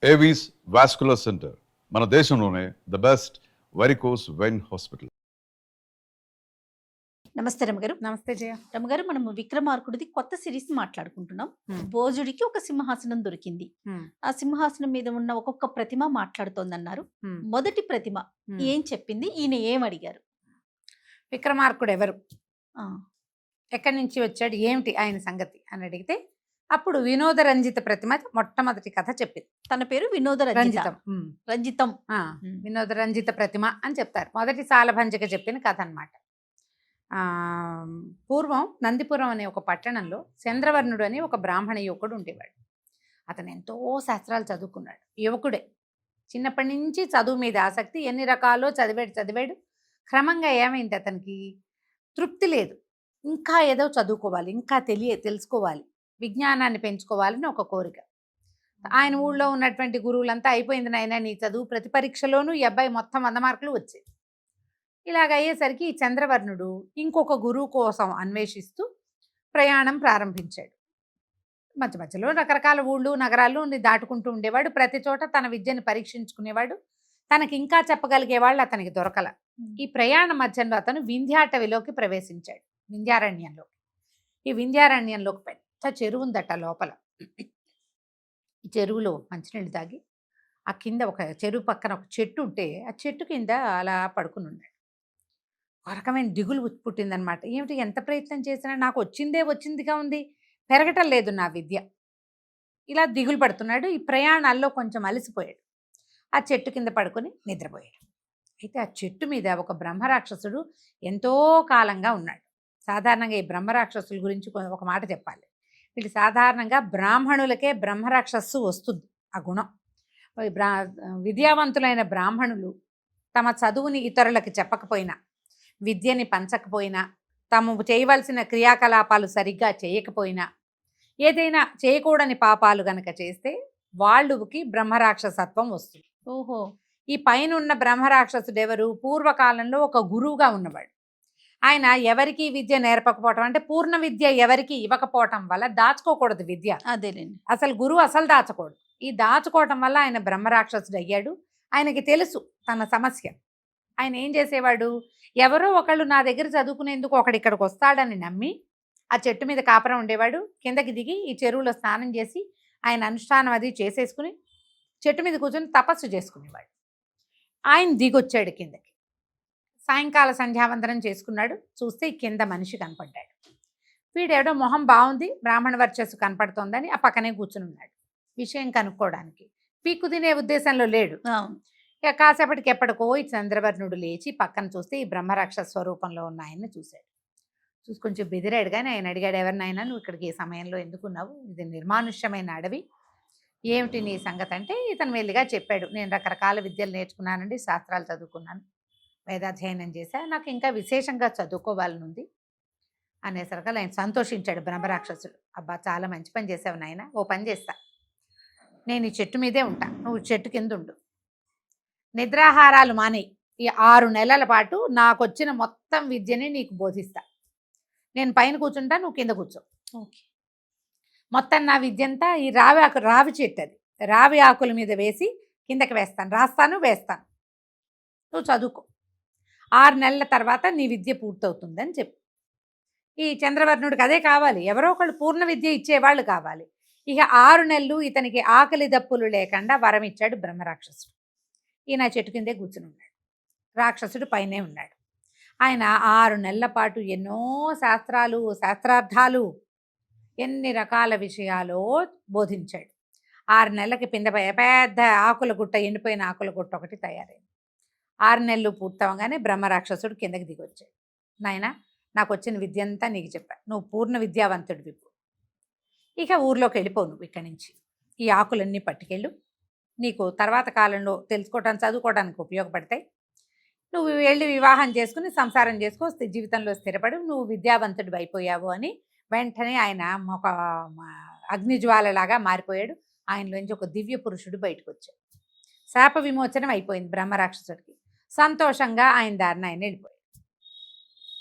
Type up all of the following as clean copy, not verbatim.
Avis vascular centre మన దేశంలోనే the best varicose vein hospital. నమస్తే రమగారు. నమస్తే జయ. రమగారు, మనము విక్రమార్కుడిది కొత్త సిరీస్ మాట్లాడుకుంటున్నాం. భోజుడికి ఒక సింహాసనం దొరికింది. ఆ సింహాసనం మీద ఉన్న ఒక్కొక్క ప్రతిమ మాట్లాడుతోందన్నారు. మొదటి ప్రతిమ ఏం చెప్పింది, ఈయన ఏం అడిగారు? విక్రమార్కుడు ఎవరు, ఎక్కడి నుంచి వచ్చాడు, ఏమిటి ఆయన సంగతి అని అడిగితే అప్పుడు వినోద రంజిత ప్రతిమ మొట్టమొదటి కథ చెప్పింది. తన పేరు వినోద రంజితం. వినోద రంజిత ప్రతిమ అని చెప్తారు. మొదటి సాలభంజిక చెప్పిన కథ అన్నమాట. పూర్వం నందిపురం అనే ఒక పట్టణంలో చంద్రవర్ణుడు అని ఒక బ్రాహ్మణ యువకుడు ఉండేవాడు. అతను ఎంతో శాస్త్రాలు చదువుకున్నాడు. యువకుడే, చిన్నప్పటి నుంచి చదువు మీద ఆసక్తి, ఎన్ని రకాలో చదివాడు. క్రమంగా ఏమైంది, అతనికి తృప్తి లేదు. ఇంకా ఏదో చదువుకోవాలి, ఇంకా తెలుసుకోవాలి, విజ్ఞానాన్ని పెంచుకోవాలని ఒక కోరిక. ఆయన ఊళ్ళో ఉన్నటువంటి గురువులంతా అయిపోయింది నాయనా నీ చదువు, ప్రతి పరీక్షలోనూ ఈ అబ్బాయి మొత్తం 100 మార్కులు వచ్చాయి. ఇలాగ అయ్యేసరికి ఈ చంద్రవర్ణుడు ఇంకొక గురువు కోసం అన్వేషిస్తూ ప్రయాణం ప్రారంభించాడు. మధ్య మధ్యలో రకరకాల ఊళ్ళు నగరాలు దాటుకుంటూ ఉండేవాడు. ప్రతి చోట తన విద్యను పరీక్షించుకునేవాడు. తనకి ఇంకా చెప్పగలిగేవాళ్ళు అతనికి దొరకల. ఈ ప్రయాణ మధ్యంలో అతను వింధ్యాటవిలోకి ప్రవేశించాడు, వింధ్యారణ్యంలో. ఈ వింధ్యారణ్యంలోకి పెద్ద చెరువు ఉందట లోపల. ఈ చెరువులో మంచినీళ్ళు తాగి ఆ కింద ఒక చెరువు పక్కన ఒక చెట్టు ఉంటే ఆ చెట్టు కింద అలా పడుకుని ఉన్నాడు. ఒక రకమైన దిగులు పుట్టిందనమాట. ఏమిటి, ఎంత ప్రయత్నం చేసినా నాకు వచ్చిందిగా ఉంది, పెరగటం లేదు నా విద్య. ఇలా దిగులు పడుతున్నాడు. ఈ ప్రయాణాల్లో కొంచెం అలసిపోయాడు. ఆ చెట్టు కింద పడుకొని నిద్రపోయాడు. అయితే ఆ చెట్టు మీద ఒక బ్రహ్మరాక్షసుడు ఎంతో కాలంగా ఉన్నాడు. సాధారణంగా ఈ బ్రహ్మరాక్షసుల గురించి ఒక మాట చెప్పాలి. వీళ్ళు సాధారణంగా బ్రాహ్మణులకే బ్రహ్మరాక్షసు వస్తుంది ఆ గుణం. విద్యావంతులైన బ్రాహ్మణులు తమ చదువుని ఇతరులకి చెప్పకపోయినా, విద్యని పంచకపోయినా, తాము చేయవలసిన క్రియాకలాపాలు సరిగ్గా చేయకపోయినా, ఏదైనా చేయకూడని పాపాలు గనక చేస్తే వాళ్ళకి బ్రహ్మరాక్షసత్వం వస్తుంది. ఓహో. ఈ పైన ఉన్న బ్రహ్మరాక్షసుడు ఎవరు, పూర్వకాలంలో ఒక గురువుగా ఉన్నవాడు. ఆయన ఎవరికి విద్య నేర్పకపోవటం, అంటే పూర్ణ విద్య ఎవరికి ఇవ్వకపోవటం వల్ల దాచుకోకూడదు విద్య. అదేలేండి, అసలు గురువు అసలు దాచకూడదు. ఈ దాచుకోవటం వల్ల ఆయన బ్రహ్మరాక్షసుడు అయ్యాడు. ఆయనకి తెలుసు తన సమస్య. ఆయన ఏం చేసేవాడు, ఎవరో ఒకళ్ళు నా దగ్గర చదువుకునేందుకు ఒకడు ఇక్కడికి వస్తాడని నమ్మి ఆ చెట్టు మీద కాపురం ఉండేవాడు. కిందకి దిగి ఈ చెరువులో స్నానం చేసి ఆయన అనుష్ఠానం అది చేసేసుకుని చెట్టు మీద కూర్చొని తపస్సు చేసుకునేవాడు. ఆయన దిగొచ్చాడు కిందకి. సాయంకాల సంధ్యావందనం చేసుకున్నాడు. చూస్తే కింద మనిషి కనపడ్డాడు. వీడెవడో మొహం బాగుంది, బ్రాహ్మణ వర్చస్సు కనపడుతోందని ఆ పక్కనే కూర్చుని ఉన్నాడు విషయం కనుక్కోవడానికి. పీక్కు తినే ఉద్దేశంలో లేడు. ఇక కాసేపటికి ఎప్పటికో ఈ చంద్రవర్ణుడు లేచి పక్కన చూస్తే ఈ బ్రహ్మరాక్షస స్వరూపంలో ఉన్న ఆయన్ని చూశాడు. చూసి కొంచెం బెదిరాడు. కానీ ఆయన అడిగాడు, ఎవరినైనా నువ్వు ఇక్కడికి ఈ సమయంలో ఎందుకున్నావు, ఇది నిర్మానుష్యమైన అడవి, ఏమిటి నీ సంగతి అంటే ఇతను మెల్లిగా చెప్పాడు, నేను రకరకాల విద్యలు నేర్చుకున్నానండి, శాస్త్రాలు చదువుకున్నాను, వేదాధ్యయనం చేశా, నాకు ఇంకా విశేషంగా చదువుకోవాలనుంది అనేసరికి ఆయన సంతోషించాడు బ్రహ్మరాక్షసుడు. అబ్బా చాలా మంచి పని చేసావు నాయన, ఓ పని చేస్తా, నేను ఈ చెట్టు మీదే ఉంటా, నువ్వు చెట్టు కింద ఉండు, నిద్రాహారాలు మానేయి, ఈ 6 నెలల పాటు నాకు వచ్చిన మొత్తం విద్యని నీకు బోధిస్తా, నేను పైన కూర్చుంటా, నువ్వు కింద కూర్చో, ఓకే, మొత్తం నా విద్య అంతా ఈ రావి చెట్టు, అది రావి ఆకుల మీద వేసి కిందకి వేస్తాను, రాస్తాను వేస్తాను, నువ్వు చదువుకో, 6 నెలల తర్వాత నీ విద్య పూర్తవుతుందని చెప్పి. ఈ చంద్రవర్ణుడికి అదే కావాలి, ఎవరో ఒకళ్ళు పూర్ణ విద్య ఇచ్చేవాళ్ళు కావాలి. ఇక 6 నెలలు ఇతనికి ఆకలి దప్పులు లేకుండా వరం ఇచ్చాడు బ్రహ్మరాక్షసుడు. ఈయన చెట్టు కిందే కూర్చుని ఉన్నాడు, రాక్షసుడు పైనే ఉన్నాడు. ఆయన 6 నెలల పాటు ఎన్నో శాస్త్రాలు, శాస్త్రార్థాలు, ఎన్ని రకాల విషయాలు బోధించాడు. 6 నెలలకి పెద్ద ఆకుల గుట్ట, ఎండిపోయిన ఆకుల గుట్ట ఒకటి తయారైంది. 6 నెలలు పూర్తవగానే బ్రహ్మరాక్షసుడు కిందకి దిగొచ్చాడు. నాయన, నాకు వచ్చిన విద్య అంతా నీకు చెప్పా, నువ్వు పూర్ణ విద్యావంతుడివి, ఇక ఊర్లోకి వెళ్ళిపోవు, నువ్వు ఇక్కడి నుంచి ఈ ఆకులన్నీ పట్టుకెళ్ళు, నీకు తర్వాత కాలంలో తెలుసుకోవడానికి చదువుకోవడానికి ఉపయోగపడతాయి, నువ్వు వెళ్ళి వివాహం చేసుకుని సంసారం చేసుకో, జీవితంలో స్థిరపడి నువ్వు విద్యావంతుడు అయిపోయావు అని వెంటనే ఆయన ఒక అగ్నిజ్వాలలాగా మారిపోయాడు. ఆయనలోంచి ఒక దివ్య పురుషుడు బయటకు వచ్చాడు. శాప విమోచనం అయిపోయింది బ్రహ్మరాక్షసుడికి. సంతోషంగా ఆయన దారిన ఆయన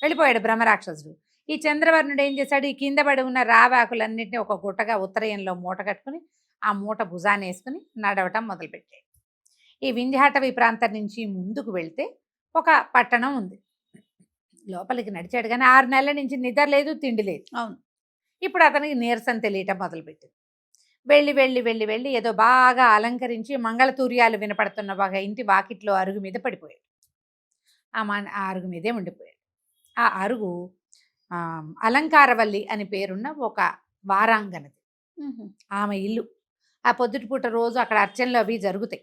వెళ్ళిపోయాడు బ్రహ్మరాక్షసుడు. ఈ చంద్రవర్ణుడు ఏం చేశాడు, ఈ కింద పడి ఉన్న రావాకులన్నింటినీ ఒక గుట్టగా ఉత్తరయంలో మూట కట్టుకుని ఆ మూట భుజాన్ని వేసుకుని నడవటం మొదలుపెట్టాడు. ఈ వింధ్యాటవి ప్రాంతం నుంచి ముందుకు వెళ్తే ఒక పట్టణం ఉంది. లోపలికి నడిచాడు కానీ 6 నెలల నుంచి నిద్ర లేదు, తిండి లేదు. అవును. ఇప్పుడు అతనికి నీరసం తెలియటం మొదలుపెట్టింది. వెళ్ళి వెళ్ళి వెళ్ళి వెళ్ళి ఏదో బాగా అలంకరించి మంగళతూర్యాలు వినపడుతున్న ఒక ఇంటి వాకిట్లో అరుగు మీద పడిపోయాడు. ఆ అరుగు మీదే ఉండిపోయాడు. ఆ అరుగు అలంకారవల్లి అని పేరున్న ఒక వారాంగనది. ఆమె ఇల్లు. ఆ పొద్దుటిపూట రోజు అక్కడ అర్చనలు అవి జరుగుతాయి.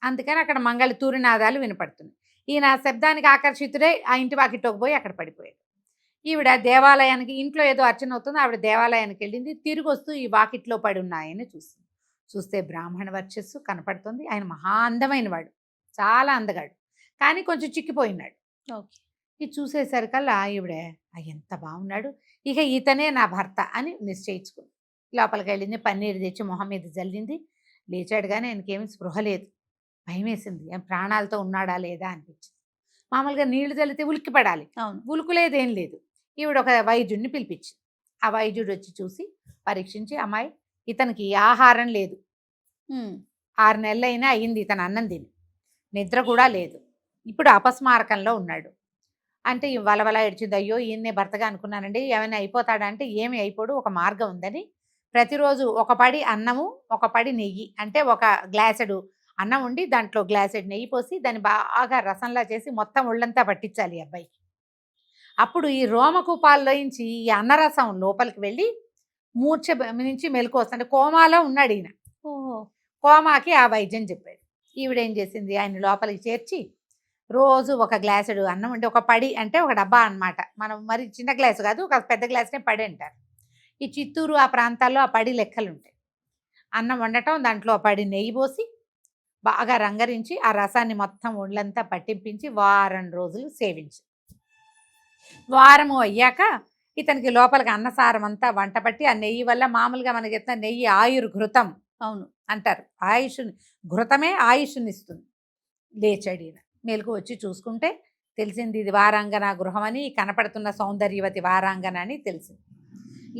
అందుకని అక్కడ మంగళతూరినాదాలు వినపడుతున్నాయి. ఈయన శబ్దానికి ఆకర్షితుడై ఆ ఇంటి వాకిట్లోకి పోయి అక్కడ పడిపోయాడు. ఈవిడ దేవాలయానికి, ఇంట్లో ఏదో అర్చన అవుతుంది, ఆవిడ దేవాలయానికి వెళ్ళింది. తిరిగి వస్తూ ఈ వాకిట్లో పడి ఉన్నాయని చూసింది. చూస్తే బ్రాహ్మణ వర్చస్సు కనపడుతుంది. ఆయన మహా అందమైన వాడు, చాలా అందగాడు, కానీ కొంచెం చిక్కిపోయినాడు. ఓకే. ఇది చూసేసరికల్లా ఈవిడ ఎంత బాగున్నాడు, ఇక ఇతనే నా భర్త అని నిశ్చయించుకుంది. లోపలికి వెళ్ళింది, పన్నీరు తెచ్చి మొహం మీద జల్లింది. లేచాడు కానీ ఆయనకేమీ స్పృహ లేదు. భయం వేసింది, ప్రాణాలతో ఉన్నాడా లేదా అనిపించింది. మామూలుగా నీళ్లు చల్లితే ఉలిక్కి పడాలి, అవును. ఉలుకులేదేం లేదు. ఈవిడ ఒక వైద్యుడిని పిలిపించింది. ఆ వైద్యుడు వచ్చి చూసి పరీక్షించి, అమ్మాయి ఇతనికి ఆహారం లేదు, 6 నెలలైనా అయింది ఇతను అన్నం తిని, నిద్ర కూడా లేదు, ఇప్పుడు అపస్మారకంలో ఉన్నాడు అంటే వలవల ఏడ్చింది. అయ్యో ఈయన్నే భర్తగా అనుకున్నానండి, ఏమైనా అయిపోతాడా అంటే ఏమి అయిపోడు, ఒక మార్గం ఉందని. ప్రతిరోజు ఒక పడి అన్నము, ఒక పడి నెయ్యి, అంటే ఒక గ్లాసెడు అన్నం ఉండి దాంట్లో గ్లాసెడ్ నెయ్యి పోసి దాన్ని బాగా రసంలా చేసి మొత్తం ఒళ్ళంతా పట్టించాలి ఈ అబ్బాయికి. అప్పుడు ఈ రోమకూపాల్లోంచి ఈ అన్నరసం లోపలికి వెళ్ళి మూర్ఛ నుంచి మెలకు వస్తుంది. కోమాలో ఉన్నాడు ఈయన. కోమాకి ఆ వైద్యం చెప్పాడు. ఈవిడేం చేసింది, ఆయన లోపలికి చేర్చి రోజు ఒక గ్లాసుడు అన్నం ఉండి, ఒక పడి అంటే ఒక డబ్బా అన్నమాట, మనం మరి చిన్న గ్లాసు కాదు, ఒక పెద్ద గ్లాసునే పడి అంటారు. ఈ చిత్తూరు ఆ ప్రాంతాల్లో ఆ పడి లెక్కలు ఉంటాయి. అన్నం వండటం, దాంట్లో ఆ పడి నెయ్యి పోసి బాగా రంగరించి ఆ రసాన్ని మొత్తం ఒళ్ళంతా పట్టింపించి వారం రోజులు సేవించి, వారము అయ్యాక ఇతనికి లోపలికి అన్నసారం అంతా వంట పట్టి, ఆ నెయ్యి వల్ల మామూలుగా మనకి ఎత్తున నెయ్యి ఆయుర్ఘృతం అవును అంటారు, ఆయుష్ని, ఘృతమే ఆయుష్ని ఇస్తుంది. లేచాడు ఈయన. మేలుకు వచ్చి చూసుకుంటే తెలిసింది ఇది వారాంగన గృహం అని, కనపడుతున్న సౌందర్యవతి వారాంగన అని తెలిసింది.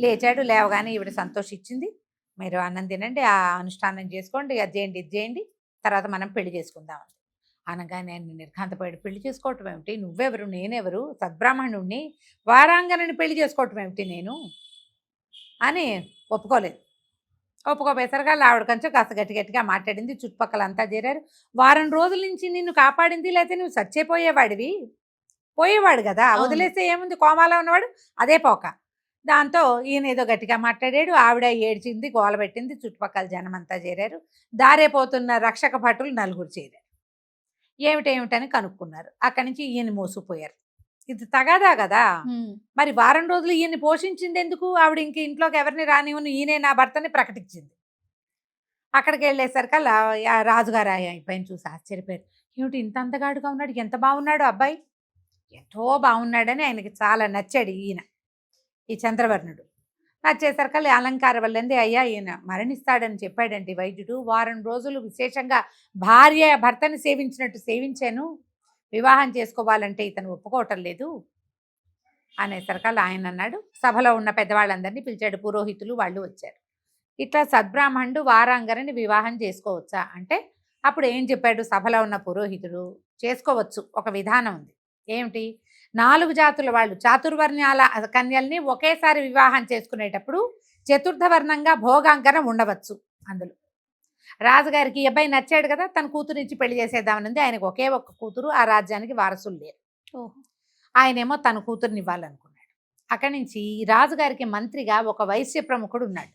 లేచాడు. లేవగానే ఈవిడ సంతోషించింది. మీరు అన్నం తినండి, ఆ అనుష్ఠానం చేసుకోండి, అది చేయండి, ఇది చేయండి, తర్వాత మనం పెళ్లి చేసుకుందామని అనగానే ఆయన నిర్ఘాంతపోయాడు. పెళ్లి చేసుకోవటం ఏమిటి, నువ్వెవరు, నేనెవరు, సద్బ్రాహ్మణుణ్ణి, వారాంగనని పెళ్లి చేసుకోవటం ఏమిటి నేను అని ఒప్పుకోలేదు. ఒప్పుకోపోయేసరిగా ఆవిడ కొంచెం కాస్త గట్టి గట్టిగా మాట్లాడింది. చుట్టుపక్కల అంతా చేరారు. వారం రోజుల నుంచి నిన్ను కాపాడింది, లేకపోతే నువ్వు చచ్చిపోయేవాడివి, పోయేవాడు కదా, వదిలేస్తే ఏముంది, కోమాలో ఉన్నవాడు అదే పోక. దాంతో ఈయన ఏదో గట్టిగా మాట్లాడాడు. ఆవిడ ఏడ్చింది, గోల పెట్టింది. చుట్టుపక్కల జనం అంతా చేరారు. దారైపోతున్న రక్షక భటులు 4 చేరారు. ఏమిటేమిటని కనుక్కున్నారు. అక్కడి నుంచి ఈయన మోసుకుపోయారు. ఇది తగాదా కదా. మరి వారం రోజులు ఈయన్ని పోషించింది ఎందుకు? ఆవిడ ఇంక ఇంట్లోకి ఎవరిని రానివ్వను, ఈయనే నా భర్తని ప్రకటించింది. అక్కడికి వెళ్ళేసరికల్లా రాజుగారు అబ్బాయిని చూసి ఆశ్చర్యపోయారు. ఏమిటి ఇంత అందగాడుగా ఉన్నాడు, ఎంత బాగున్నాడు అబ్బాయి, ఎంతో బాగున్నాడని ఆయనకి చాలా నచ్చాడు ఈయన, ఈ చంద్రవర్ణుడు. నచ్చేసరికల్లా అలంకార వల్లంది, అయ్యా ఈయన మరణిస్తాడని చెప్పాడండి వైద్యుడు, వారం రోజులు విశేషంగా భార్య భర్తని సేవించినట్టు సేవించాను, వివాహం చేసుకోవాలంటే ఇతను ఒప్పుకోవటం లేదు అనేసరికల్లా ఆయన అన్నాడు. సభలో ఉన్న పెద్దవాళ్ళందరినీ పిలిచాడు, పురోహితులు వాళ్ళు వచ్చారు. ఇట్లా సద్బ్రాహ్మణుడు వారాంగనని వివాహం చేసుకోవచ్చా అంటే అప్పుడు ఏం చెప్పాడు సభలో ఉన్న పురోహితుడు, చేసుకోవచ్చు, ఒక విధానం ఉంది. ఏమిటి, 4 జాతుల వాళ్ళు చాతుర్వర్ణాల కన్యల్ని ఒకేసారి వివాహం చేసుకునేటప్పుడు చతుర్థవర్ణంగా భోగాంకన ఉండవచ్చు. అందులో రాజుగారికి ఈ అబ్బాయి నచ్చాడు కదా, తన కూతురించి పెళ్లి చేసేద్దామనింది. ఆయనకు ఒకే ఒక్క కూతురు, ఆ రాజ్యానికి వారసులు లేరు. ఆయనేమో తన కూతురుని ఇవ్వాలనుకున్నాడు. అక్కడి నుంచి రాజుగారికి మంత్రిగా ఒక వైశ్య ప్రముఖుడు ఉన్నాడు,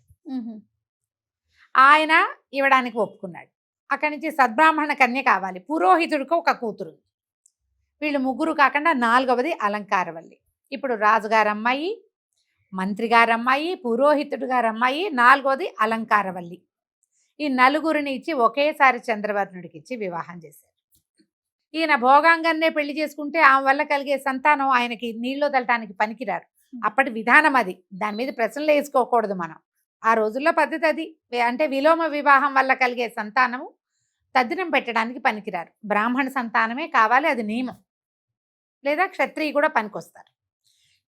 ఆయన ఇవ్వడానికి ఒప్పుకున్నాడు. అక్కడి నుంచి సద్బ్రాహ్మణ కన్య కావాలి, పురోహితుడికి ఒక కూతురు. వీళ్ళు 3 కాకుండా 4వది అలంకారవల్లి. ఇప్పుడు రాజుగారు అమ్మాయి, మంత్రి గారు అమ్మాయి, పురోహితుడు గారు అమ్మాయి, 4వది అలంకారవల్లి. ఈ 4గురిని ఇచ్చి ఒకేసారి చంద్రవర్ణుడికి ఇచ్చి వివాహం చేశారు. ఈయన భోగాంగన్నే పెళ్లి చేసుకుంటే ఆమె వల్ల కలిగే సంతానం ఆయనకి నీళ్ళు తల్లటానికి పనికిరారు. అప్పటి విధానం అది, దాని మీద ప్రశ్నలు వేసుకోకూడదు మనం. ఆ రోజుల్లో పద్ధతి అది. అంటే విలోమ వివాహం వల్ల కలిగే సంతానము తద్దినం పెట్టడానికి పనికిరారు, బ్రాహ్మణ సంతానమే కావాలి, అది నియమం. లేదా క్షత్రియ కూడా పనికొస్తారు.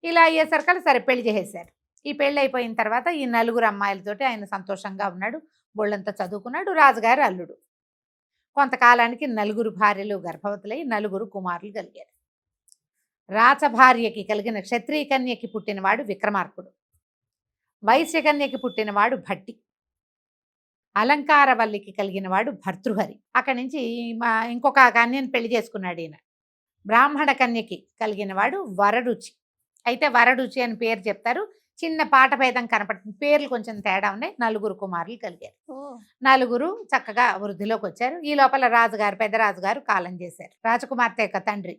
ఇలా అయ్యేసరికల్లా సరే పెళ్లి చేసేసారు. ఈ పెళ్ళి అయిపోయిన తర్వాత ఈ 4 అమ్మాయిలతోటి ఆయన సంతోషంగా ఉన్నాడు. బోళ్ళంతా చదువుకున్నాడు, రాజుగారి అల్లుడు. కొంతకాలానికి 4 భార్యలు గర్భవతులై 4 కుమారులు కలిగారు. రాచభార్యకి కలిగిన క్షత్రియ కన్యకి పుట్టినవాడు విక్రమార్కుడు, వైశ్యకన్యకి పుట్టినవాడు భట్టి, అలంకారవల్లికి కలిగినవాడు భర్తృహరి. అక్కడి నుంచి ఇంకొక కన్యను పెళ్లి చేసుకున్నాడు ఈయన. బ్రాహ్మణ కన్యకి కలిగినవాడు వరరుచి. అయితే వరరుచి అని పేరు చెప్తారు, చిన్న పాట భేదం కనపడుతుంది, పేర్లు కొంచెం తేడా ఉన్నాయి. 4 కుమారులు కలిగారు. 4 చక్కగా వృద్ధిలోకి వచ్చారు. ఈ లోపల రాజుగారు, పెద్ద రాజుగారు కాలం చేశారు. రాజకుమార్తె యొక్క తండ్రి.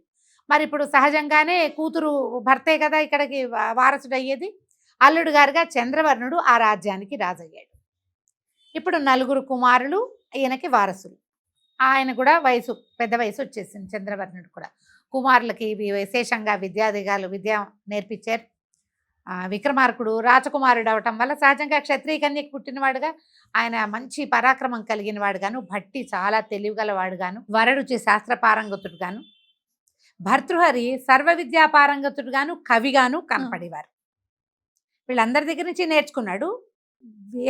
మరి ఇప్పుడు సహజంగానే కూతురు భర్తే కదా ఇక్కడికి వారసుడు అయ్యేది. అల్లుడు గారుగా చంద్రవర్ణుడు ఆ రాజ్యానికి రాజయ్యాడు. ఇప్పుడు 4 కుమారులు ఈయనకి వారసులు. ఆయన కూడా పెద్ద వయసు వచ్చేసింది. చంద్రవర్ణుడు కూడా కుమారులకి విశేషంగా విద్య నేర్పించారు. విక్రమార్కుడు రాజకుమారుడు అవటం వల్ల సహజంగా క్షత్రియ కన్యకి పుట్టినవాడుగా ఆయన మంచి పరాక్రమం కలిగిన వాడుగాను, భట్టి చాలా తెలివిగలవాడుగాను, వరరుచి శాస్త్ర పారంగతుడుగాను, భర్తృహరి సర్వ విద్యా పారంగతుడుగాను, కవిగాను కనపడేవారు. వీళ్ళందరి దగ్గర నుంచి నేర్చుకున్నాడు.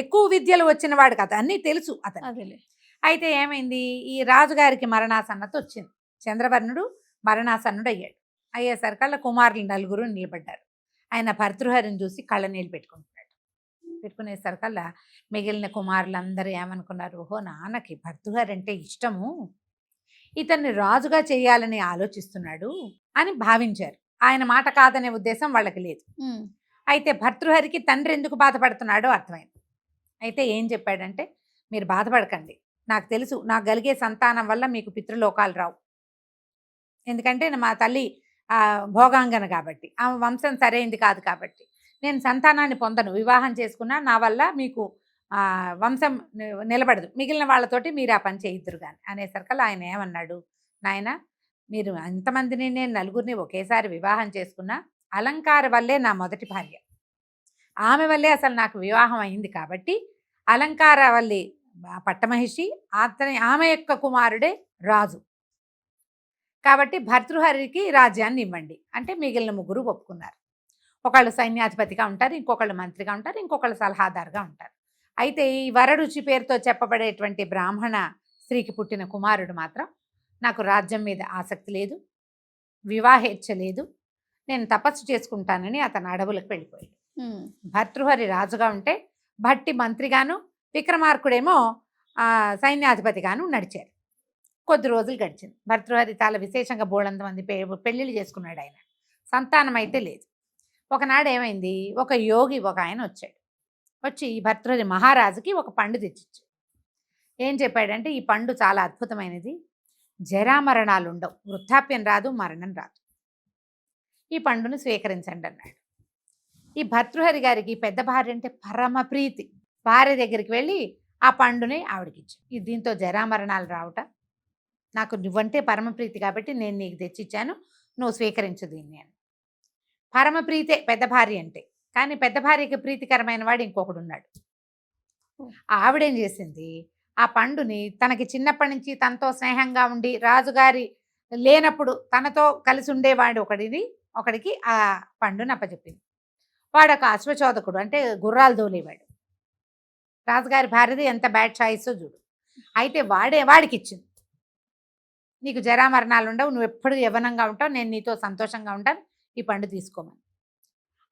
ఎక్కువ విద్యలు వచ్చిన వాడు కదా, అన్నీ తెలుసు అతను. అయితే ఏమైంది, ఈ రాజుగారికి మరణాసన్నత వచ్చింది. చంద్రవర్ణుడు మరణాసన్నుడు అయ్యాడు. అయ్యేసరికల్లా కుమారులు 4 నిలబడ్డారు. ఆయన భర్తృహరిని చూసి కళ్ళ నీళ్ళు పెట్టుకుంటున్నాడు. పెట్టుకునేసరికల్లా మిగిలిన కుమారులందరూ ఏమనుకున్నారు, ఓహో నాన్నకి భర్తృహరి అంటే ఇష్టము, ఇతన్ని రాజుగా చేయాలని ఆలోచిస్తున్నాడు అని భావించారు. ఆయన మాట కాదనే ఉద్దేశం వాళ్ళకి లేదు. అయితే భర్తృహరికి తండ్రి ఎందుకు బాధపడుతున్నాడో అర్థమైంది. అయితే ఏం చెప్పాడంటే, మీరు బాధపడకండి, నాకు తెలుసు నాకు కలిగే సంతానం వల్ల మీకు పితృలోకాలు రావు. ఎందుకంటే మా తల్లి భోగాంగన కాబట్టి, ఆమె వంశం సరైంది కాదు కాబట్టి నేను సంతానాన్ని పొందను. వివాహం చేసుకున్నా నా వల్ల మీకు వంశం నిలబడదు, మిగిలిన వాళ్ళతోటి మీరు ఆ పని చేయిద్దురు కానీ అనేసరికల్లా ఆయన ఏమన్నాడు, నాయన మీరు అంతమందిని నేను 4 ఒకేసారి వివాహం చేసుకున్నా అలంకార వల్లే నా మొదటి భార్య, ఆమె వల్లే అసలు నాకు వివాహం అయింది కాబట్టి అలంకారవల్లి పట్టమహిషి, ఆమె యొక్క కుమారుడే రాజు కాబట్టి భర్తృహరికి రాజ్యాన్ని ఇవ్వండి అంటే మిగిలిన 3 ఒప్పుకున్నారు. ఒకళ్ళు సైన్యాధిపతిగా ఉంటారు, ఇంకొకళ్ళు మంత్రిగా ఉంటారు, ఇంకొకళ్ళు సలహాదారుగా ఉంటారు. అయితే ఈ వరరుచి పేరుతో చెప్పబడేటువంటి బ్రాహ్మణ స్త్రీకి పుట్టిన కుమారుడు మాత్రం నాకు రాజ్యం మీద ఆసక్తి లేదు, వివాహేచ్ఛ లేదు, నేను తపస్సు చేసుకుంటానని అతను అడవులకు వెళ్ళిపోయాడు. భర్తృహరి రాజుగా ఉంటే భట్టి మంత్రిగాను, విక్రమార్కుడేమో సైన్యాధిపతిగాను నడిచారు. కొద్ది రోజులు గడిచింది. భర్తృహరి చాలా విశేషంగా బోళంత మంది పెళ్ళిళ్ళు చేసుకున్నాడు. ఆయన సంతానం అయితే లేదు. ఒకనాడు ఏమైంది, ఒక యోగి ఒక ఆయన వచ్చాడు. వచ్చి భర్తృహరి మహారాజుకి ఒక పండు తెచ్చిచ్చాడు. ఏం చెప్పాడంటే, ఈ పండు చాలా అద్భుతమైనది, జరామరణాలు ఉండవు, వృద్ధాప్యం రాదు, మరణం రాదు, ఈ పండును స్వీకరించండి అన్నాడు. ఈ భర్తృహరి గారికి పెద్ద భార్య అంటే పరమ ప్రీతి. భార్య దగ్గరికి వెళ్ళి ఆ పండుని ఆవిడకిచ్చాడు. దీంతో జరామరణాలు రావుట, నాకు నువ్వంటే పరమప్రీతి కాబట్టి నేను నీకు తెచ్చిచ్చాను, నువ్వు స్వీకరించు దీన్ని అని. పరమప్రీతే పెద్ద భార్య అంటే. కానీ పెద్ద భార్యకి ప్రీతికరమైన వాడు ఇంకొకడు ఉన్నాడు. ఆవిడేం చేసింది, ఆ పండుని తనకి చిన్నప్పటి నుంచి తనతో స్నేహంగా ఉండి రాజుగారి లేనప్పుడు తనతో కలిసి ఉండేవాడు ఒకడికి ఆ పండుని అప్పచెప్పింది. వాడు ఒక అశ్వచోదకుడు, అంటే గుర్రాలు దోలేవాడు. రాజుగారి భార్యది ఎంత బ్యాడ్ చాయిసో చూడు. అయితే వాడికి ఇచ్చింది, నీకు జరామరణాలు ఉండవు, నువ్వు ఎప్పుడు యవ్వనంగా ఉంటావు, నేను నీతో సంతోషంగా ఉంటాను, ఈ పండు తీసుకోమని.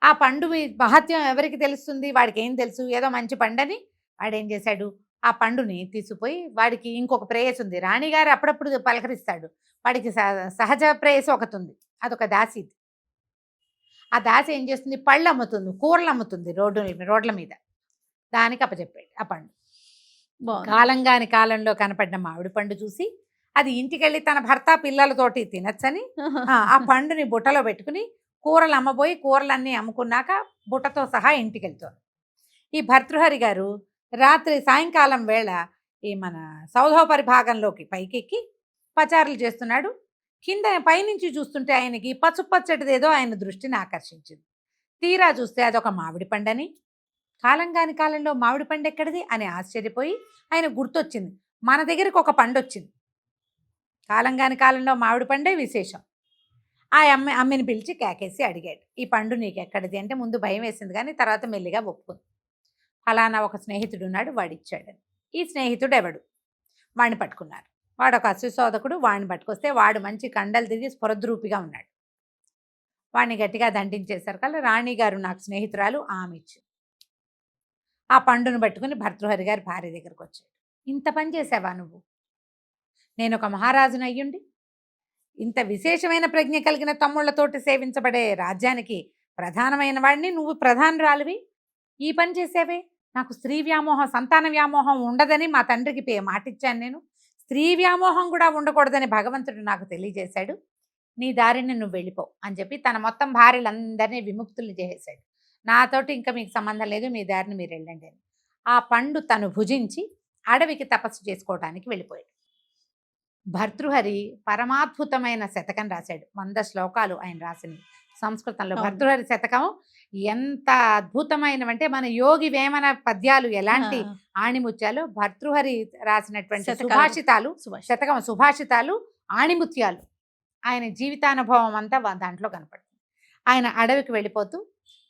ఆ పండు మహత్యం ఎవరికి తెలుస్తుంది, వాడికి ఏం తెలుసు, ఏదో మంచి పండని వాడేం చేశాడు, ఆ పండుని తీసుకుపోయి, వాడికి ఇంకొక ప్రేయస్ ఉంది, రాణిగారు అప్పుడప్పుడు పలకరిస్తాడు, వాడికి సహజ ప్రేయస్ ఒకటి ఉంది, అదొక దాసి. ఆ దాసి ఏం చేస్తుంది, పళ్ళు అమ్ముతుంది, కూరలు అమ్ముతుంది రోడ్ల మీద, దానికి అప్పచెప్పాడు ఆ పండు. కాలంగాని కాలంలో కనపడిన మామిడి పండు చూసి అది ఇంటికెళ్ళి తన భర్త పిల్లలతోటి తినచ్చని ఆ పండుని బుట్టలో పెట్టుకుని కూరలు అమ్మబోయి కూరలన్నీ అమ్ముకున్నాక బుట్టతో సహా ఇంటికి వెళ్తారు. ఈ భర్తృహరి గారు రాత్రి సాయంకాలం వేళ ఈ మన సౌధోపరి భాగంలోకి పైకెక్కి పచారులు చేస్తున్నాడు. కింద పైనుంచి చూస్తుంటే ఆయనకి పచ్చటిదేదో ఆయన దృష్టిని ఆకర్షించింది. తీరా చూస్తే అదొక మామిడి పండని, కాలంగాని కాలంలో మామిడి పండు ఎక్కడిది అని ఆశ్చర్యపోయి ఆయన గుర్తొచ్చింది, మన దగ్గరికి ఒక పండు వచ్చింది, కాలంగాని కాలంలో మామిడి పండే విశేషం. ఆ అమ్మిని పిలిచి కేకేసి అడిగాడు, ఈ పండు నీకు ఎక్కడిది అంటే ముందు భయం వేసింది కానీ తర్వాత మెల్లిగా ఒప్పుకుంది. ఫలానా ఒక స్నేహితుడు ఉన్నాడు, వాడిచ్చాడని. ఈ స్నేహితుడు ఎవడు, వాడిని పట్టుకున్నారు. వాడు ఒక అశుశోధకుడు, వాడిని పట్టుకొస్తే వాడు మంచి కండలు తిరిగి స్ఫురద్రూపిగా ఉన్నాడు. వాడిని గట్టిగా దండించేశారు కల్లా రాణిగారు నాకు స్నేహితురాలు ఆమె ఇచ్చి ఆ పండును పట్టుకుని భర్తృహరి గారి భార్య దగ్గరకు వచ్చాడు. ఇంత పని చేసావా నువ్వు? నేను ఒక మహారాజును అయ్యుండి ఇంత విశేషమైన ప్రజ్ఞ కలిగిన తమ్ముళ్లతోటి సేవించబడే రాజ్యానికి ప్రధానమైన వాడిని నువ్వు ప్రధానురాలివి, ఈ పని చేసావే. నాకు స్త్రీ వ్యామోహం, సంతాన వ్యామోహం ఉండదని మా తండ్రికి మాటిచ్చాను. నేను స్త్రీ వ్యామోహం కూడా ఉండకూడదని భగవంతుడు నాకు తెలియజేశాడు. నీ దారిని నువ్వు వెళ్ళిపో అని చెప్పి తన మొత్తం భార్యలందరినీ విముక్తులు చేసేశాడు. నాతోటి ఇంకా మీకు సంబంధం లేదు, మీ దారిని మీరు వెళ్ళండి అని. ఆ పండు తను భుజించి అడవికి తపస్సు చేసుకోవడానికి వెళ్ళిపోయాడు. భర్తృహరి పరమాద్భుతమైన శతకం రాశాడు. 100 శ్లోకాలు ఆయన రాసినవి సంస్కృతంలో. భర్తృహరి శతకం ఎంత అద్భుతమైనవంటే మన యోగి వేమన పద్యాలు ఎలాంటి ఆణిముత్యాలు, భర్తృహరి రాసినటువంటి సుభాషితాలు, శతకం సుభాషితాలు ఆణిముత్యాలు. ఆయన జీవితానుభవం అంతా దాంట్లో కనపడుతుంది. ఆయన అడవికి వెళ్ళిపోతూ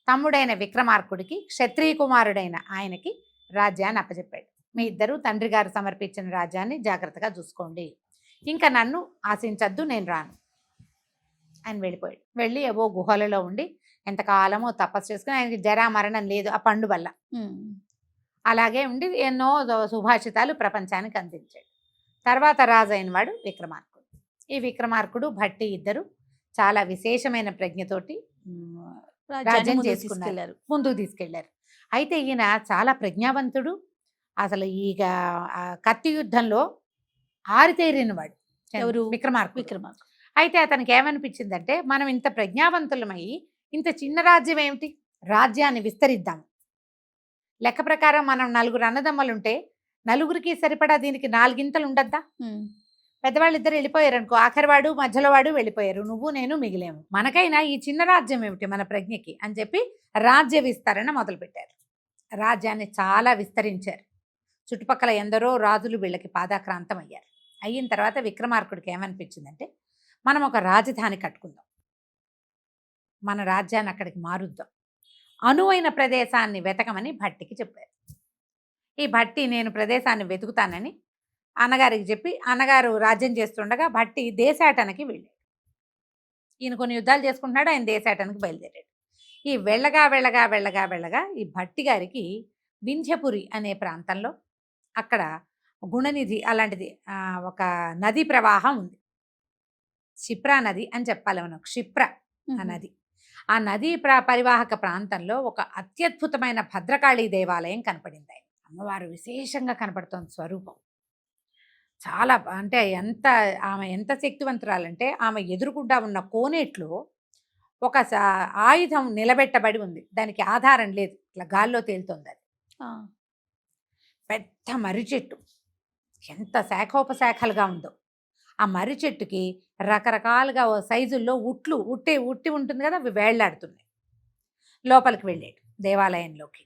తమ్ముడైన విక్రమార్కుడికి క్షత్రియ కుమారుడైన ఆయనకి రాజ్యాన్ని అప్పచెప్పాడు. మీ ఇద్దరు తండ్రి గారు సమర్పించిన రాజ్యాన్ని జాగ్రత్తగా చూసుకోండి, ఇంకా నన్ను ఆశించద్దు, నేను రాను. ఆయన వెళ్ళిపోయాడు. వెళ్ళి ఏవో గుహలలో ఉండి ఎంతకాలమో తపస్సు చేసుకుని ఆయనకి జరా మరణం లేదు ఆ పండు వల్ల. అలాగే ఉండి ఎన్నో సుభాషితాలు ప్రపంచానికి అందించాడు. తర్వాత రాజు అయిన వాడు విక్రమార్కుడు. ఈ విక్రమార్కుడు భట్టి ఇద్దరు చాలా విశేషమైన ప్రజ్ఞతోటి రాజ్యం చేసుకున్నారు, ముందుకు తీసుకెళ్లారు. అయితే ఈయన చాలా ప్రజ్ఞావంతుడు. అసలు ఈగ కత్తి యుద్ధంలో ఆరితేరిన వాడు ఎవరు? విక్రమార్కుడు. అయితే అతనికి ఏమనిపించిందంటే, మనం ఇంత ప్రజ్ఞావంతులమై ఇంత చిన్న రాజ్యం ఏమిటి, రాజ్యాన్ని విస్తరిద్దాం. లెక్క ప్రకారం మనం 4 అన్నదమ్మలు ఉంటే నలుగురికి సరిపడా దీనికి 4 ఇంతలు ఉండద్దా? పెద్దవాళ్ళు ఇద్దరు వెళ్ళిపోయారు అనుకో, ఆఖరివాడు మధ్యలో వాడు వెళ్ళిపోయారు, నువ్వు నేను మిగిలేము. మనకైనా ఈ చిన్న రాజ్యం ఏమిటి మన ప్రజ్ఞకి అని చెప్పి రాజ్య విస్తరణ మొదలుపెట్టారు. రాజ్యాన్ని చాలా విస్తరించారు. చుట్టుపక్కల ఎందరో రాజులు వీళ్ళకి పాదాక్రాంతం అయ్యారు. అయిన తర్వాత విక్రమార్కుడికి ఏమనిపించిందంటే, మనం ఒక రాజధాని కట్టుకుందాం, మన రాజ్యాన్ని అక్కడికి మారుద్దాం, అనువైన ప్రదేశాన్ని వెతకమని భట్టికి చెప్పారు. ఈ భట్టి నేను ప్రదేశాన్ని వెతుకుతానని అన్నగారికి చెప్పి, అన్నగారు రాజ్యం చేస్తుండగా భట్టి దేశాటనకి వెళ్ళాడు. ఈయన కొన్ని యుద్ధాలు చేసుకుంటున్నాడు, ఆయన దేశాటనకి బయలుదేరాడు. ఈ వెళ్ళగా వెళ్ళగా వెళ్ళగా వెళ్ళగా ఈ భట్టి గారికి వింధ్యపురి అనే ప్రాంతంలో అక్కడ గుణనిధి అలాంటిది ఒక నదీ ప్రవాహం ఉంది. క్షిప్రా నది అని చెప్పాలి మనం, క్షిప్ర ఆ నది. ఆ నదీ పరివాహక ప్రాంతంలో ఒక అత్యద్భుతమైన భద్రకాళీ దేవాలయం కనపడింది. అమ్మవారు విశేషంగా కనపడుతోంది స్వరూపం. చాలా అంటే ఆమె ఎంత శక్తివంతురాలంటే, ఆమె ఎదురుగుండా ఉన్న కోనేట్లో ఒక ఆయుధం నిలబెట్టబడి ఉంది. దానికి ఆధారం లేదు, ఇట్లా గాల్లో తేలుతోంది. అది పెద్ద మర్రి చెట్టు, ఎంత శాఖోపశాఖలుగా ఉందో. ఆ మర్రి చెట్టుకి రకరకాలుగా సైజుల్లో ఉట్టి ఉంటుంది కదా, అవి వేళ్లాడుతున్నాయి. లోపలికి వెళ్ళాడు దేవాలయంలోకి.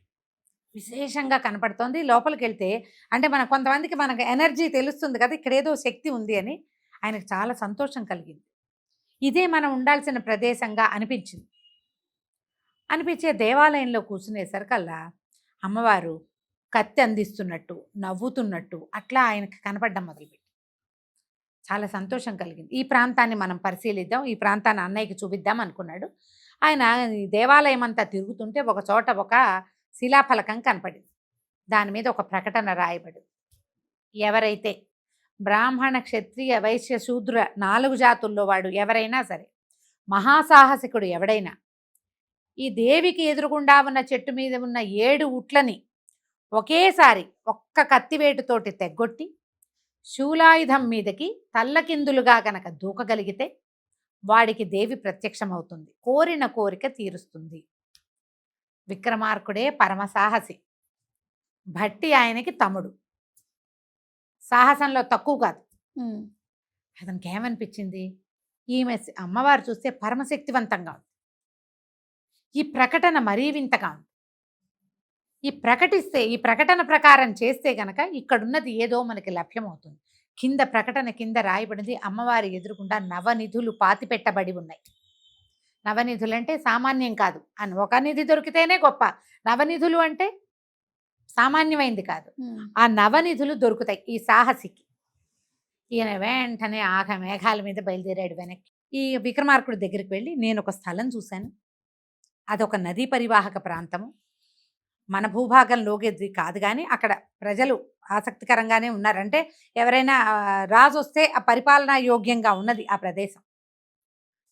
విశేషంగా కనపడుతోంది. లోపలికి వెళ్తే అంటే కొంతమందికి మనకు ఎనర్జీ తెలుస్తుంది కదా, ఇక్కడ ఏదో శక్తి ఉంది అని. ఆయనకు చాలా సంతోషం కలిగింది. ఇదే మనం ఉండాల్సిన ప్రదేశంగా అనిపించే దేవాలయంలో కూర్చునేసరికల్లా అమ్మవారు కత్తి అందిస్తున్నట్టు, నవ్వుతున్నట్టు అట్లా ఆయనకు కనపడడం మొదలుపెట్టి చాలా సంతోషం కలిగింది. ఈ ప్రాంతాన్ని మనం పరిశీలిద్దాం, ఈ ప్రాంతాన్ని అన్నయ్యకి చూపిద్దాం అనుకున్నాడు. ఆయన దేవాలయం అంతా తిరుగుతుంటే ఒక చోట ఒక శిలాఫలకం కనపడింది. దాని మీద ఒక ప్రకటన రాయబడింది. ఎవరైతే బ్రాహ్మణ, క్షత్రియ, వైశ్య, శూద్ర 4 జాతుల్లో వాడు ఎవరైనా సరే, మహాసాహసికుడు ఎవడైనా ఈ దేవికి ఎదురుగుండా ఉన్న చెట్టు మీద ఉన్న 7 ఉట్లని ఒకేసారి ఒక్క కత్తివేటుతోటి తెగ్గొట్టి శూలాయుధం మీదకి తల్లకిందులుగా కనుక దూకగలిగితే వాడికి దేవి ప్రత్యక్షమవుతుంది, కోరిన కోరిక తీరుస్తుంది. విక్రమార్కుడే పరమసాహసి. భట్టి ఆయనకి తమ్ముడు, సాహసంలో తక్కువ కాదు. అతనికి ఏమనిపించింది, ఈమె అమ్మవారు చూస్తే పరమశక్తివంతంగా ఉంది, ఈ ప్రకటన మరీ వింతగా ఉంది, ఈ ప్రకటన ప్రకారం చేస్తే గనక ఇక్కడున్నది ఏదో మనకి లభ్యమవుతుంది. ప్రకటన కింద రాయబడింది, అమ్మవారి ఎదురుకుండా నవనిధులు పాతిపెట్టబడి ఉన్నాయి. నవనిధులు అంటే సామాన్యం కాదు అని, ఒక నిధి దొరికితేనే గొప్ప. నవనిధులు అంటే సామాన్యమైంది కాదు. ఆ నవనిధులు దొరుకుతాయి ఈ సాహసికి. ఈయన వెంటనే మేఘాల మీద బయలుదేరాడు వెనక్కి. ఈ విక్రమార్కుడి దగ్గరికి వెళ్ళి, నేను ఒక స్థలం చూశాను, అదొక నదీ పరివాహక ప్రాంతము, మన భూభాగంలోకి కాదు, కానీ అక్కడ ప్రజలు ఆసక్తికరంగానే ఉన్నారంటే ఎవరైనా రాజు వస్తే ఆ పరిపాలనా యోగ్యంగా ఉన్నది ఆ ప్రదేశం.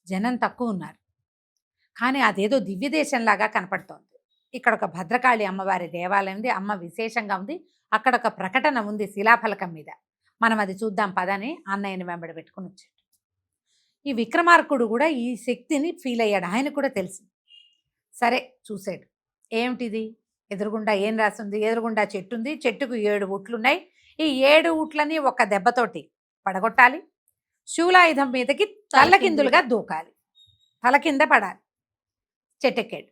జనం తక్కువ ఉన్నారు, కానీ అదేదో దివ్య దేశంలాగా కనపడుతోంది. ఇక్కడ ఒక భద్రకాళి అమ్మవారి దేవాలయం ఉంది, అమ్మ విశేషంగా ఉంది. అక్కడ ఒక ప్రకటన ఉంది శిలాఫలకం మీద, మనం అది చూద్దాం పదని అన్నయ్యని వెంబడి పెట్టుకుని వచ్చాడు. ఈ విక్రమార్కుడు కూడా ఈ శక్తిని ఫీల్ అయ్యాడు, ఆయన కూడా తెలిసింది. సరే చూశాడు, ఏమిటిది, ఎదురుగుండా ఏం రాసింది, ఎదురుగుండా చెట్టు ఉంది, చెట్టుకు 7 ఉట్లున్నాయి, ఈ 7 ఉట్లని ఒక దెబ్బతోటి పడగొట్టాలి, శూలాయుధం మీదకి తల్లకిందులుగా దూకాలి, తల కింద పడాలి. చెట్టెక్కాడు.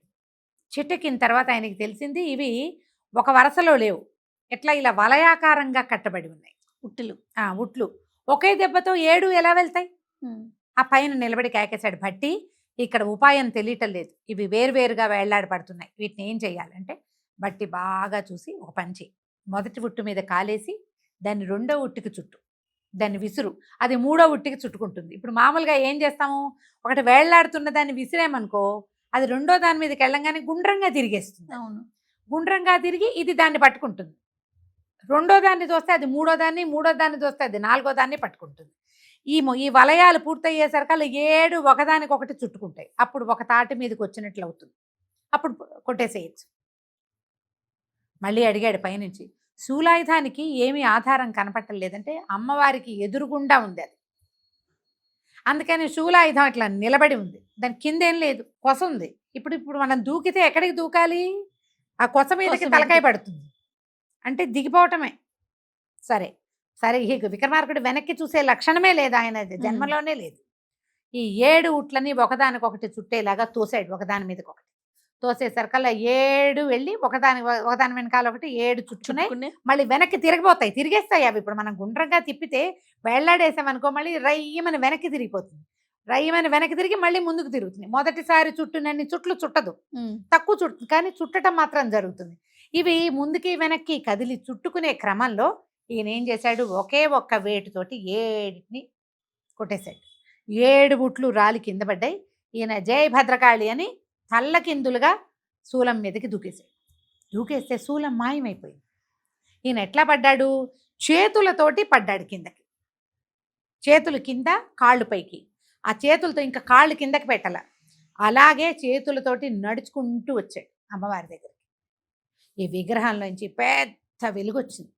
చెట్టెక్కిన తర్వాత ఆయనకి తెలిసింది ఇవి ఒక వరుసలో లేవు, ఎట్లా ఇలా వలయాకారంగా కట్టబడి ఉన్నాయి ఉట్లు. ఒకే దెబ్బతో 7 ఎలా వెళ్తాయి? ఆ పైన నిలబడి కేకేశాడు, భట్టి ఇక్కడ ఉపాయం తెలియటం లేదు, ఇవి వేరువేరుగా వేళ్లాడబడుతున్నాయి, వీటిని ఏం చేయాలంటే బట్టి బాగా చూసి ఒక పని చేయి, మొదటి ఉట్టు మీద కాలేసి దాన్ని 2వ ఉట్టుకి చుట్టు, దాన్ని విసురు, అది 3వ ఉట్టికి చుట్టుకుంటుంది. ఇప్పుడు మామూలుగా ఏం చేస్తాము, ఒకటి వేళ్లాడుతున్న దాన్ని విసిరేమనుకో, అది 2వ దాని మీదకి వెళ్ళంగానే గుండ్రంగా తిరిగేస్తుంది. అవును, గుండ్రంగా తిరిగి ఇది దాన్ని పట్టుకుంటుంది. 2వ దాన్ని తోస్తే అది 3వ దాన్ని, 3వ దాన్ని తోస్తే అది 4వ దాన్ని పట్టుకుంటుంది. ఈ వలయాలు పూర్తయ్యేసరికల్లా 7 ఒకదానికొకటి చుట్టుకుంటాయి. అప్పుడు ఒక తాటి మీదకి వచ్చినట్లు అవుతుంది, అప్పుడు కొట్టేసేయచ్చు. మళ్ళీ అడిగాడు పైనుంచి, శూలాయుధానికి ఏమీ ఆధారం కనపట్టలేదంటే అమ్మవారికి ఎదురుగుండా ఉంది అది, అందుకని శూలాయుధం ఇట్లా నిలబడి ఉంది, దాని కిందేం లేదు, కొస ఉంది. ఇప్పుడు మనం దూకితే ఎక్కడికి దూకాలి, ఆ కొస మీదకి తలకాయ పడుతుంది, అంటే దిగిపోవటమే. సరే ఈ విక్రమార్కుడు వెనక్కి చూసే లక్షణమే లేదు, ఆయన జన్మలోనే లేదు. ఈ 7 ఉట్లని ఒకదానికొకటి చుట్టేలాగా తోసాడు, ఒకదాని మీదకి ఒకటి తోసేసరికల్లా 7 వెళ్ళి ఒకదాని వెనకాల ఒకటి 7 చుట్టున్నాయి. మళ్ళీ వెనక్కి తిరిగేస్తాయి అవి. ఇప్పుడు మనం గుండ్రంగా తిప్పితే వేళ్లాడేసామనుకో, మళ్ళీ రయ్యమని వెనక్కి తిరిగిపోతుంది, రయ్యమని వెనక్కి తిరిగి మళ్ళీ ముందుకు తిరుగుతుంది. మొదటిసారి చుట్టునన్ని చుట్లు చుట్టదు, తక్కువ చుట్టు, కానీ చుట్టడం మాత్రం జరుగుతుంది. ఇవి ముందుకి వెనక్కి కదిలి చుట్టుకునే క్రమంలో ఈయన ఏం చేశాడు, ఒకే ఒక్క వేటుతోటి 7ని కొట్టేశాడు. 7 ఉట్లు రాలి కింద పడ్డాయి. ఈయన జయ భద్రకాళి అని తల్లకిందులుగా శూలం మీదకి దూకేస్తే శూలం మాయమైపోయింది. ఈయన ఎట్లా పడ్డాడు, చేతులతోటి పడ్డాడు కిందకి, చేతులు కింద కాళ్ళు పైకి, ఆ చేతులతో ఇంకా కాళ్ళు కిందకి పెట్టాల, అలాగే చేతులతోటి నడుచుకుంటూ వచ్చాడు అమ్మవారి దగ్గరికి. ఈ విగ్రహంలోంచి పెద్ద వెలుగు వచ్చింది,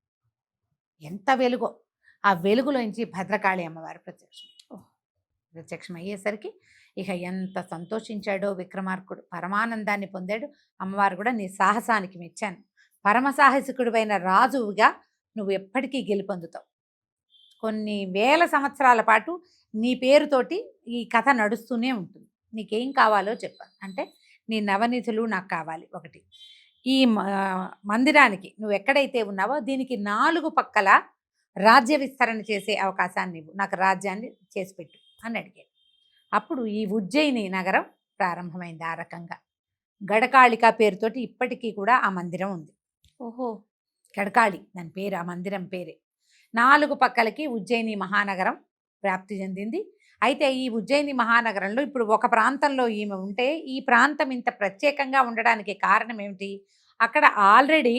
ఎంత వెలుగో, ఆ వెలుగులోంచి భద్రకాళి అమ్మవారు ప్రత్యక్షం అయ్యేసరికి ఇక ఎంత సంతోషించాడో విక్రమార్కుడు, పరమానందాన్ని పొందాడు. అమ్మవారు కూడా నీ సాహసానికి మెచ్చాను, పరమ సాహసికుడివైన రాజువుగా నువ్వు ఎప్పటికీ గెలుపొందుతావు, కొన్ని వేల సంవత్సరాల పాటు నీ పేరుతోటి ఈ కథ నడుస్తూనే ఉంటుంది, నీకేం కావాలో చెప్పాను అంటే నీ నవనిధులు నాకు కావాలి, ఒకటి ఈ మందిరానికి నువ్వు ఎక్కడైతే ఉన్నావో దీనికి 4 పక్కల రాజ్య విస్తరణ చేసే అవకాశాన్ని ఇవ్వు, నాకు రాజ్యాన్ని చేసి పెట్టు అని అడిగాడు. అప్పుడు ఈ ఉజ్జయిని నగరం ప్రారంభమైంది. ఆ రకంగా గడకాళిక పేరుతోటి ఇప్పటికీ కూడా ఆ మందిరం ఉంది. ఓహో, గడకాళి దాని పేరు, ఆ మందిరం పేరే. 4 పక్కలకి ఉజ్జయిని మహానగరం వ్యాప్తి చెందింది. అయితే ఈ ఉజ్జయిని మహానగరంలో ఇప్పుడు ఒక ప్రాంతంలో ఈమె ఉంటే ఈ ప్రాంతం ఇంత ప్రత్యేకంగా ఉండడానికి కారణం ఏమిటి, అక్కడ ఆల్రెడీ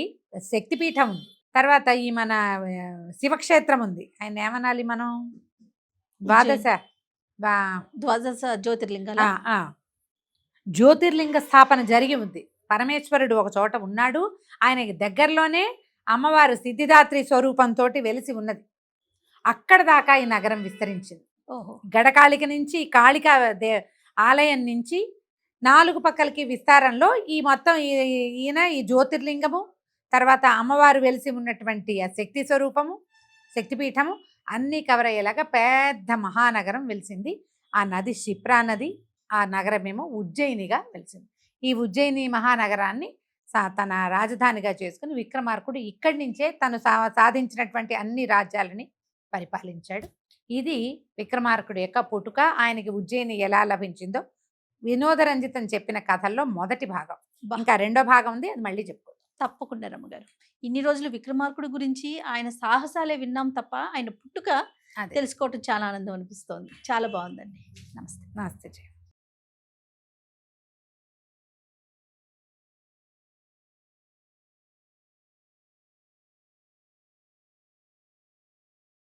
శక్తిపీఠం ఉంది, తర్వాత ఈ మన శివక్షేత్రం ఉంది, ఆయన ఏమనాలి మనం, ద్వాదశ జ్యోతిర్లింగ స్థాపన జరిగి ఉంది. పరమేశ్వరుడు ఒక చోట ఉన్నాడు, ఆయనకి దగ్గరలోనే అమ్మవారు సిద్ధిదాత్రి స్వరూపంతో వెలిసి ఉన్నది. అక్కడ దాకా ఈ నగరం విస్తరించింది. గడకాళిక నుంచి కాళిక ఆలయం నుంచి 4 పక్కలకి విస్తారంలో ఈ మొత్తం ఈయన ఈ జ్యోతిర్లింగము, తర్వాత అమ్మవారు వెలిసి ఉన్నటువంటి ఆ శక్తి స్వరూపము, శక్తిపీఠము అన్నీ కవర్ అయ్యేలాగా పెద్ద మహానగరం వెలిసింది. ఆ నది క్షిప్రా నది, ఆ నగరమేమో ఉజ్జయినిగా వెలిసింది. ఈ ఉజ్జయిని మహానగరాన్ని తన రాజధానిగా చేసుకుని విక్రమార్కుడు ఇక్కడి నుంచే తను సాధించినటువంటి అన్ని రాజ్యాలని పరిపాలించాడు. ఇది విక్రమార్కుడు యొక్క పుట్టుక. ఆయనకి ఉజ్జయిని ఎలా లభించిందో వినోదరంజితం చెప్పిన కథల్లో మొదటి భాగం. ఇంకా 2వ భాగం ఉంది, అది మళ్ళీ చెప్పుకో. తప్పకుండా రమ్మగారు. ఇన్ని రోజులు విక్రమార్కుడి గురించి ఆయన సాహసాలే విన్నాం తప్ప ఆయన పుట్టుక అదే తెలుసుకోవటం చాలా ఆనందం అనిపిస్తోంది. చాలా బాగుందండి. నమస్తే. నమస్తే జయ.